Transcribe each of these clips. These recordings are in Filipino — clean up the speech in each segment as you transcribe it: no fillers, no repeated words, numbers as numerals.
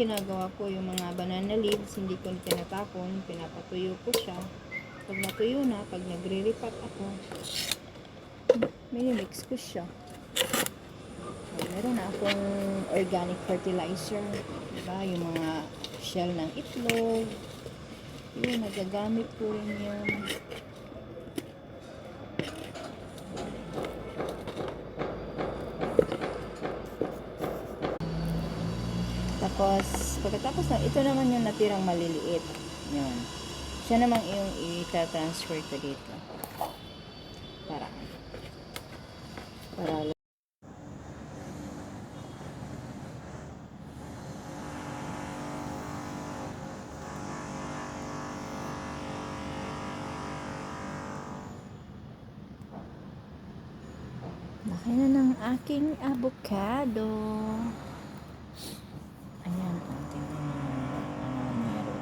ginagawa ko, yung mga banana leaves, hindi ko tinatapon, pinapatuyo ko siya. Pag natuyo na, pag nagre-repat ako, minimix ko siya. So, meron na akong organic fertilizer, diba? Yung mga shell ng itlog, yun, nagagamit ko rin yun. Tapos, pagkatapos na, ito naman yung natirang maliliit. Yun. Siya naman yung i-transfer ko dito. Para laki na ng aking avocado. Ayan, tingnan mo meron.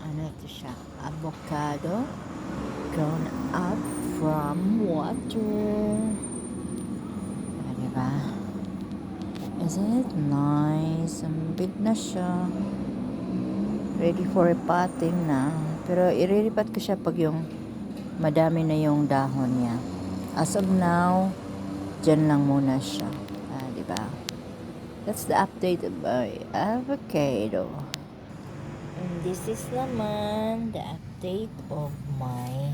Ano ito siya? Avocado grown up from water. Diba? Isn't it nice? Ang big na siya. Ready for repotting na. Pero iriripat ko siya pag yung madami na yung dahon niya. As of now, dyan lang muna siya. Diba? That's the update of my avocado. And this is naman the update of my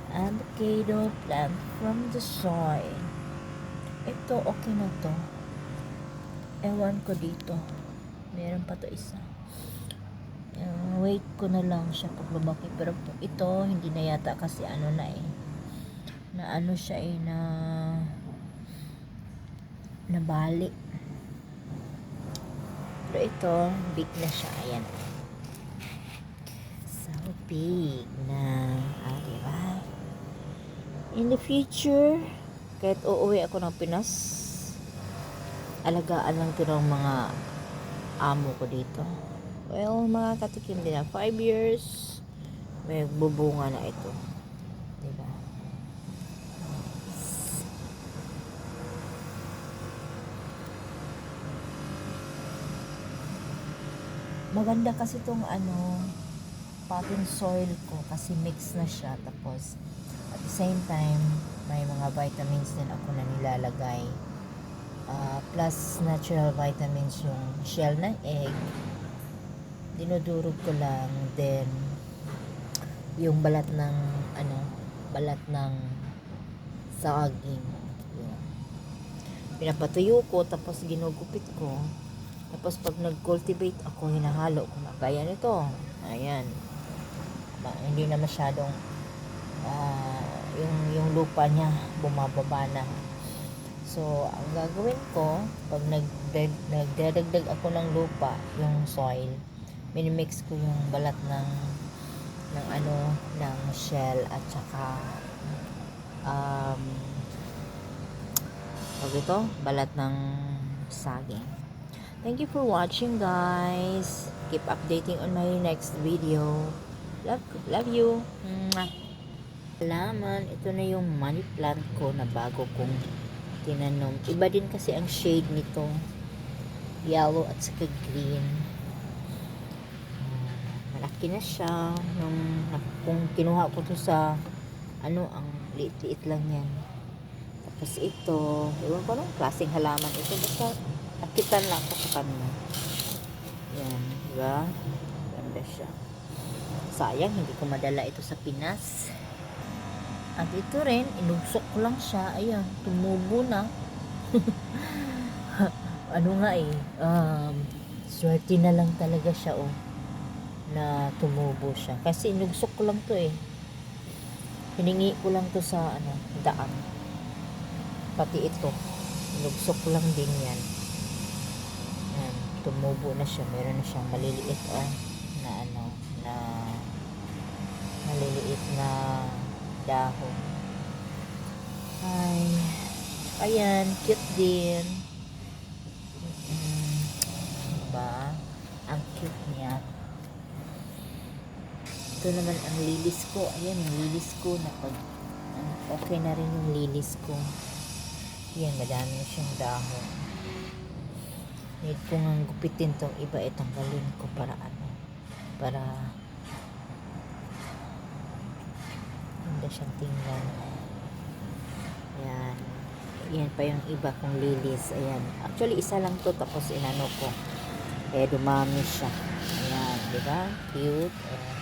avocado plant from the soil. Ito, okay na to. Ewan ko dito. Meron pa to isa. Wait ko na lang siya pag lumaki. Pero ito, hindi na yata kasi ano na eh. Na ano siya eh, na nabali. Pero ito, big na siya. Ayan. So big na. Diba? In the future, kahit uuwi ako ng Pinas, alagaan lang ito ng mga amo ko dito. Well, makakatikim din na 5 years, may bubunga na ito. Diba? Maganda kasi itong potting soil ko kasi mix na siya. Tapos, at the same time, may mga vitamins din ako na nilalagay. Plus natural vitamins yung shell ng egg. Dinudurog ko lang. Then, yung balat ng saging. Yun. Pinapatuyo ko, tapos ginugupit ko. Tapos pag nag-cultivate ako, hinahalo ko na. Gaya nito. Ayan. Hindi na masyadong yung lupa niya bumababa na. So, ang gagawin ko, pag nagdadagdag ako ng lupa, yung soil, minimix ko yung balat ng shell at saka balat ng saging. Thank you for watching, guys. Keep updating on my next video. Love you. Salamat. Ito na yung money plant ko na bago kong tinanom. Iba din kasi ang shade nito. Yellow at saka green. Malaki na siya. Kung kinuha ko to sa ang liit-liit lang yan. Tapos ito, ewan ko anong klaseng halaman ito. Basta nakitan lang ako sa kanya. Yan, diba? Ganda siya. Sayang, hindi ko madala ito sa Pinas. At ito rin, inugsok ko lang siya. Ayan, tumubo na. Swerte na lang talaga siya, na tumubo siya. Kasi inugsok ko lang to eh. Hiningi ko lang to sa daan. Pati ito. Inugsok ko lang din yan. Yan, tumubo na siya. Meron na siyang maliliit na maliliit na dahon. Ayan, cute din. Diba? Ang cute niya. Ito naman ang lilis ko. Ayan, yung lilis ko na okay na rin yung lilis ko. Yan, madami na siyang dahon. Need ko nga gupitin tong iba, itanggalin ko para ano, para hindi siyang tingnan. Yan. Yan pa yung iba kong lilies. Ayan. Actually, isa lang to, tapos inano ko. Eh, dumami siya. Ayan, di ba? Cute. Ayan.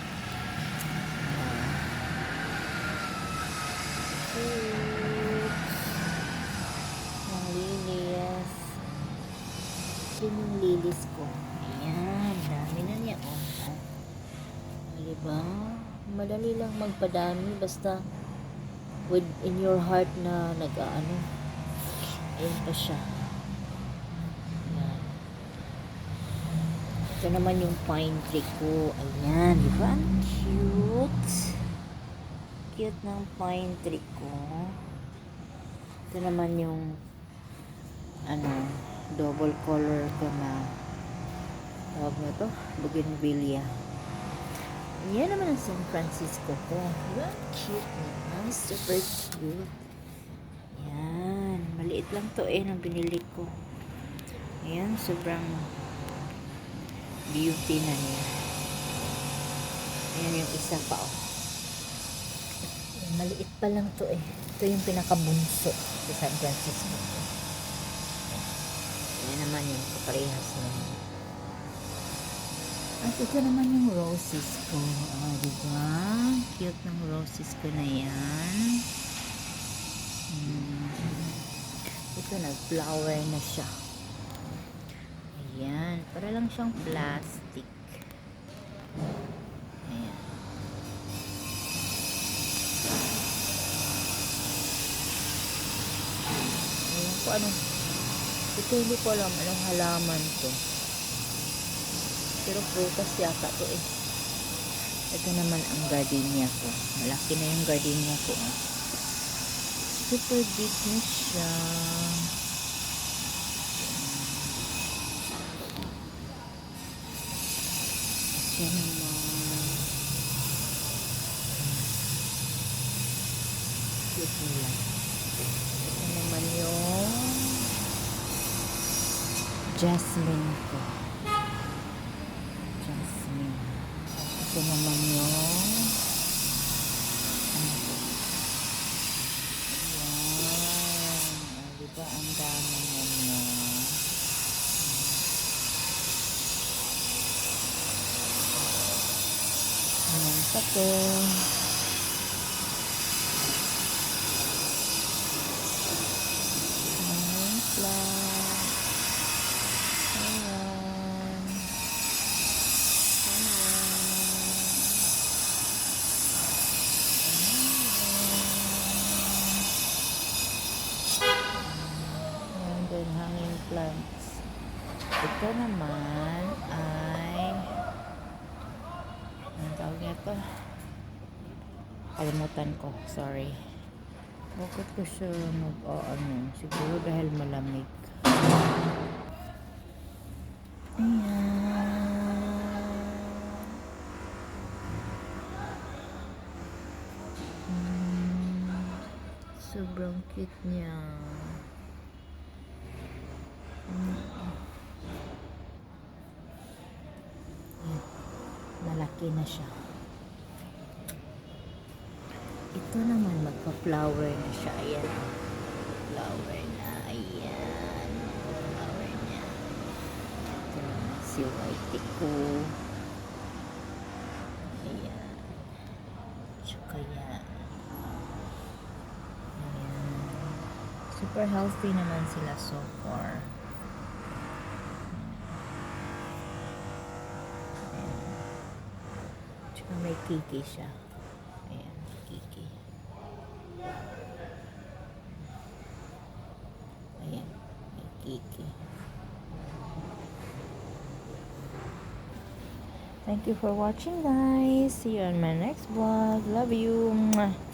Cute. Yung lilies. Yun yung lilies ko. Ayan, dami na niya. Oh. Di ba? Madali lang magpadami. Basta in your heart na nag-ano. Ayan pa siya. Ayan. Ito naman yung pine tree ko. Ayan, di ba? Ang cute. Cute ng pine tree ko. Ito naman yung ano, double color ko na tawag na to, bougainvillea. Yan naman ang San Francisco ko. Diba? Cute na. Super cute. Yan. Maliit lang to nang binili ko. Ayan, sobrang beauty na niya. Ayan yung isa pa, oh. Ayan, maliit pa lang to Ito yung pinakabunso sa San Francisco. Ayan naman yung kaparehas na. At ito naman yung roses ko. Oh, diba? Cute ng roses ko na yan. Ito, nag-flower na siya. Ayan. Para lang siyang plastic. Ayan. Ayan ko ano. Ito hindi ko alam anong halaman to. Pero prutas yata to Ito naman ang gardenia ko. Malaki na yung gardenia ko. Super big na siya. Siya naman. Cute nila. Ito naman yung jasmine ko. Ito naman yung ayan. Diba ang dami na niya. Ayan pa to. Ayan plant. Ayan. Hanging plants. Ito naman ay ang tawag niya ito? Kalimutan ko. Sorry. Bakit ko siya ano? Siguro dahil malamig. Ayan. Sobrang cute niya. Malaki na siya. Ito naman magpa-flower na siya. Ayan. Flower na. Ayan. Flower niya. Ito naman si white ko. Ayan. Tsaka yan. Ayan. Super healthy naman sila so far. May kiki siya. Ayan, kiki. Ayan, may kiki. Thank you for watching, guys. See you on my next vlog. Love you. Mwah.